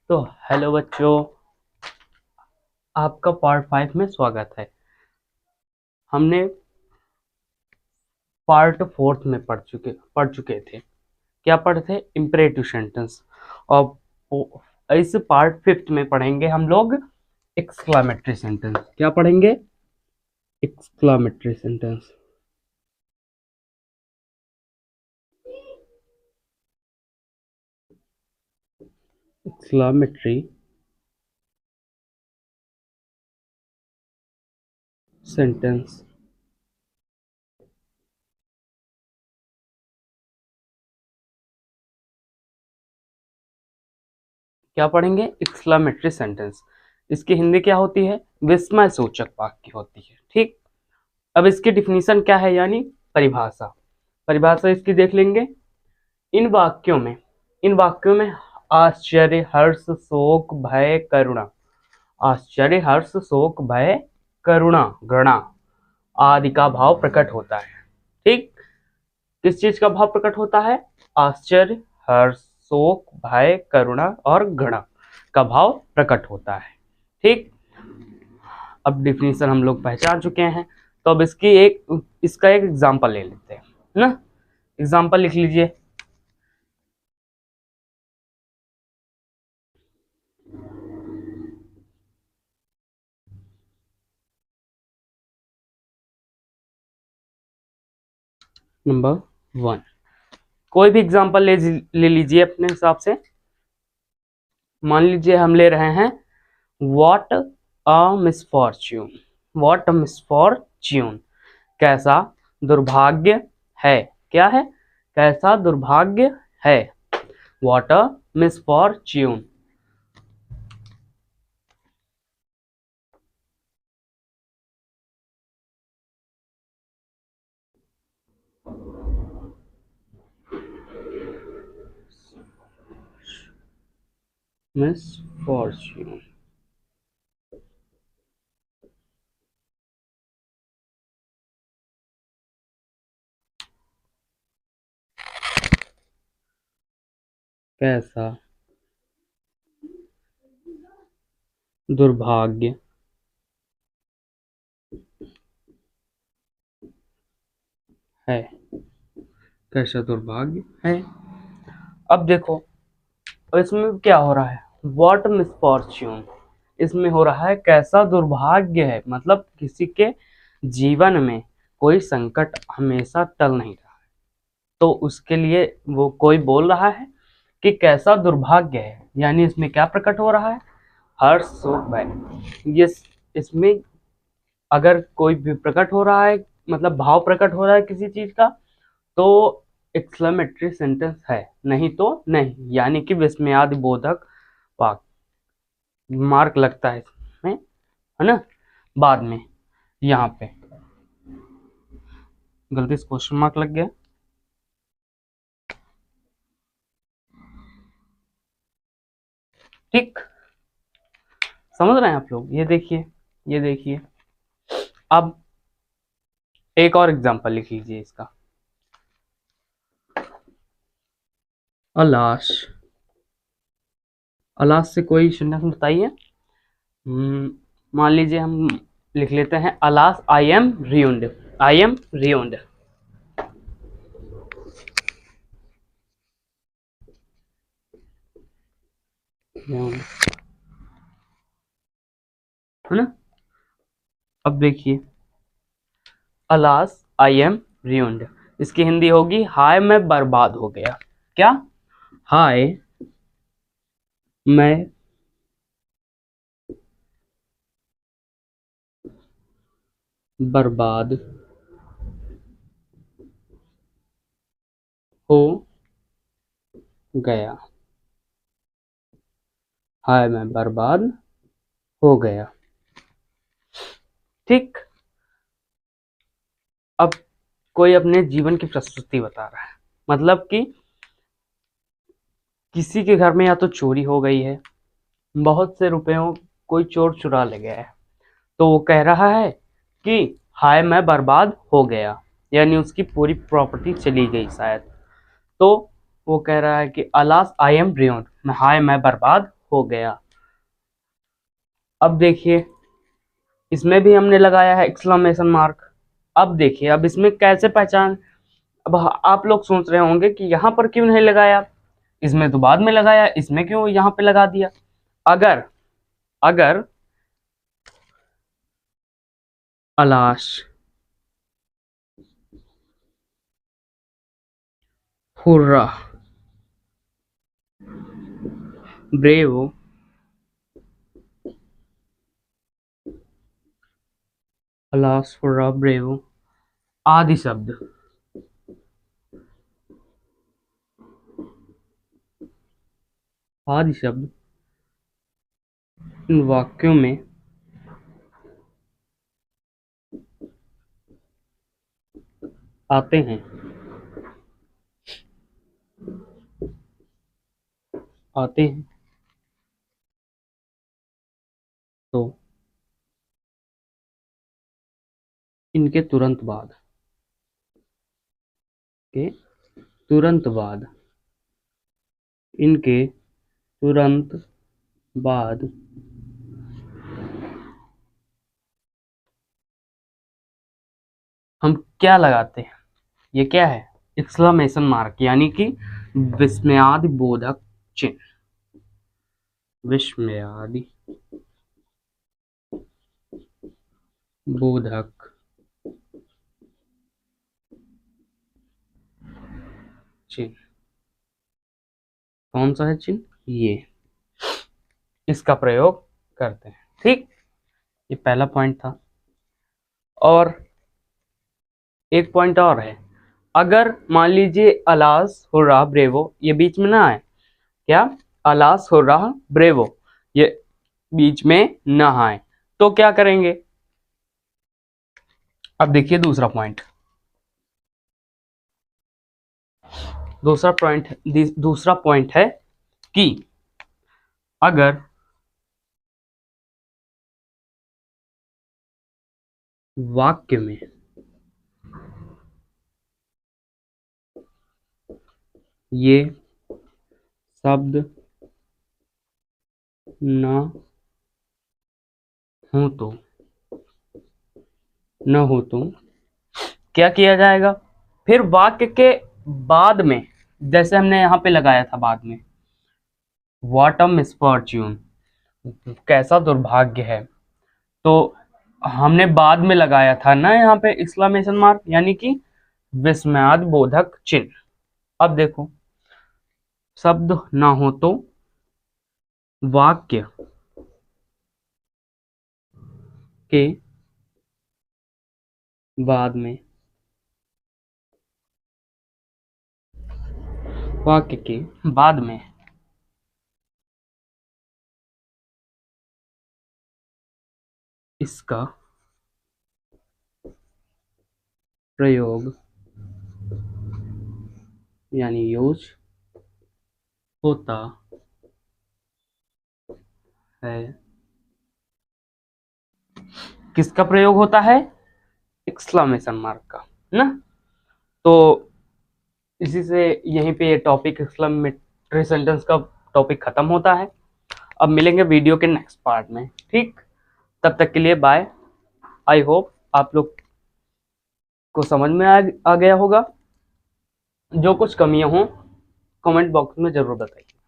तो हेलो बच्चों, आपका पार्ट 5 में स्वागत है। हमने पार्ट 4 में पढ़ चुके थे। क्या पढ़े थे? Imperative sentence. और इस पार्ट 5 में पढ़ेंगे हम लोग एक्सक्लामेटरी सेंटेंस। क्या पढ़ेंगे? Exclamatory sentence. Exclamatory sentence. क्या पढ़ेंगे? Exclamatory sentence. इसकी हिंदी क्या होती है? विस्मय सूचक वाक्य होती है। ठीक। अब इसकी डिफिनीशन क्या है, यानी परिभाषा। परिभाषा इसकी देख लेंगे। इन वाक्यों में आश्चर्य, हर्ष, शोक, भय, करुणा, आश्चर्य, हर्ष, शोक, भय, करुणा, घृणा आदि का भाव प्रकट होता है। ठीक। किस चीज का भाव प्रकट होता है? आश्चर्य, हर्ष, शोक, भय, करुणा और घृणा का भाव प्रकट होता है। ठीक। अब डिफिनीशन हम लोग पहचान चुके हैं, तो अब इसका एक एग्जाम्पल ले लेते हैं, है ना। एग्जाम्पल लिख लीजिए। नंबर 1, कोई भी एग्जाम्पल ले लीजिए अपने हिसाब से। मान लीजिए हम ले रहे हैं what a misfortune. What a misfortune, कैसा दुर्भाग्य है। क्या है? कैसा दुर्भाग्य है। What a misfortune. मिसफॉर्च्यून, कैसा दुर्भाग्य है। कैसा दुर्भाग्य है। अब देखो, इसमें क्या हो रहा है? वॉट मिसफॉर्च्यून, इसमें हो रहा है कैसा दुर्भाग्य है, मतलब किसी के जीवन में कोई संकट हमेशा टल नहीं रहा है, तो उसके लिए वो कोई बोल रहा है कि कैसा दुर्भाग्य है, यानी इसमें क्या प्रकट हो रहा है? हर्ष, शोक, भय। ये इसमें अगर कोई भी प्रकट हो रहा है, मतलब भाव प्रकट हो रहा है किसी चीज का, तो एक्सक्लेमेटरी सेंटेंस है, नहीं तो नहीं, यानी कि विस्मयादि बोधक मार्क लगता है इसमें, है ना। बाद में यहाँ पे गलती से क्वेश्चन मार्क लग गया। ठीक, समझ रहे हैं आप लोग? ये देखिए, ये देखिए। अब एक और एग्जांपल लिख लीजिए इसका। अलाश। अलाश से कोई सेंटेंस बताइए। मान लीजिए हम लिख लेते हैं alas I am ruined. I am ruined. है ना। अब देखिए, अलास आई एम रियून्ड, इसकी हिंदी होगी हाय मैं बर्बाद हो गया। क्या? हाय मैं बर्बाद हो गया। हाय मैं बर्बाद हो गया। ठीक। अब कोई अपने जीवन की प्रस्तुति बता रहा है, मतलब कि किसी के घर में या तो चोरी हो गई है, बहुत से रुपयों कोई चोर चुरा ले गया है, तो वो कह रहा है कि हाय मैं बर्बाद हो गया, यानी उसकी पूरी प्रॉपर्टी चली गई शायद। तो वो कह रहा है कि अलास आई एम ruined, हाय मैं बर्बाद हो गया। अब देखिए इसमें भी हमने लगाया है एक्सक्लेमेशन मार्क। अब देखिए अब इसमें कैसे पहचान, अब आप लोग सोच रहे होंगे कि यहाँ पर क्यों नहीं लगाया, इसमें तो बाद में लगाया, इसमें क्यों यहाँ पे लगा दिया। अगर अगर alas hurrah bravo alas hurrah bravo आदि शब्द आदि शब्द इन वाक्यों में आते हैं आते हैं तो इनके के तुरंत बाद इनके तुरंत बाद हम क्या लगाते हैं, ये क्या है, एक्सक्लेमेशन मार्क, यानी कि विस्मयादि बोधक चिन्ह, विस्मयादि बोधक चिन्ह। कौन सा है चिन्ह, ये, इसका प्रयोग करते हैं। ठीक, ये पहला पॉइंट था। और एक पॉइंट और है, अगर मान लीजिए अलास हुर्रा ब्रेवो ये बीच में ना आए, क्या, अलास हुर्रा ब्रेवो ये बीच में ना आए, तो क्या करेंगे। अब देखिए दूसरा पॉइंट, दूसरा पॉइंट है कि अगर वाक्य में ये शब्द न हो तो क्या किया जाएगा, फिर वाक्य के बाद में, जैसे हमने यहाँ पे लगाया था बाद में, व्हाट अ मिसफॉर्च्यून, कैसा दुर्भाग्य है, तो हमने बाद में लगाया था ना यहाँ पे एक्सक्लेमेशन मार्क, यानी कि विस्मयाद बोधक चिन्ह। अब देखो शब्द ना हो तो वाक्य के बाद में, वाक्य के बाद में इसका प्रयोग यानी यूज होता है। किसका प्रयोग होता है, एक्सक्लेमेशन मार्क का ना। तो इसी से यहीं पे टॉपिक एक्सक्लेमेटरी सेंटेंस का टॉपिक खत्म होता है। अब मिलेंगे वीडियो के नेक्स्ट पार्ट में, ठीक, तब तक के लिए बाय। आई होप आप लोग को समझ में आ गया होगा। जो कुछ कमियां हों कमेंट बॉक्स में जरूर बताइए।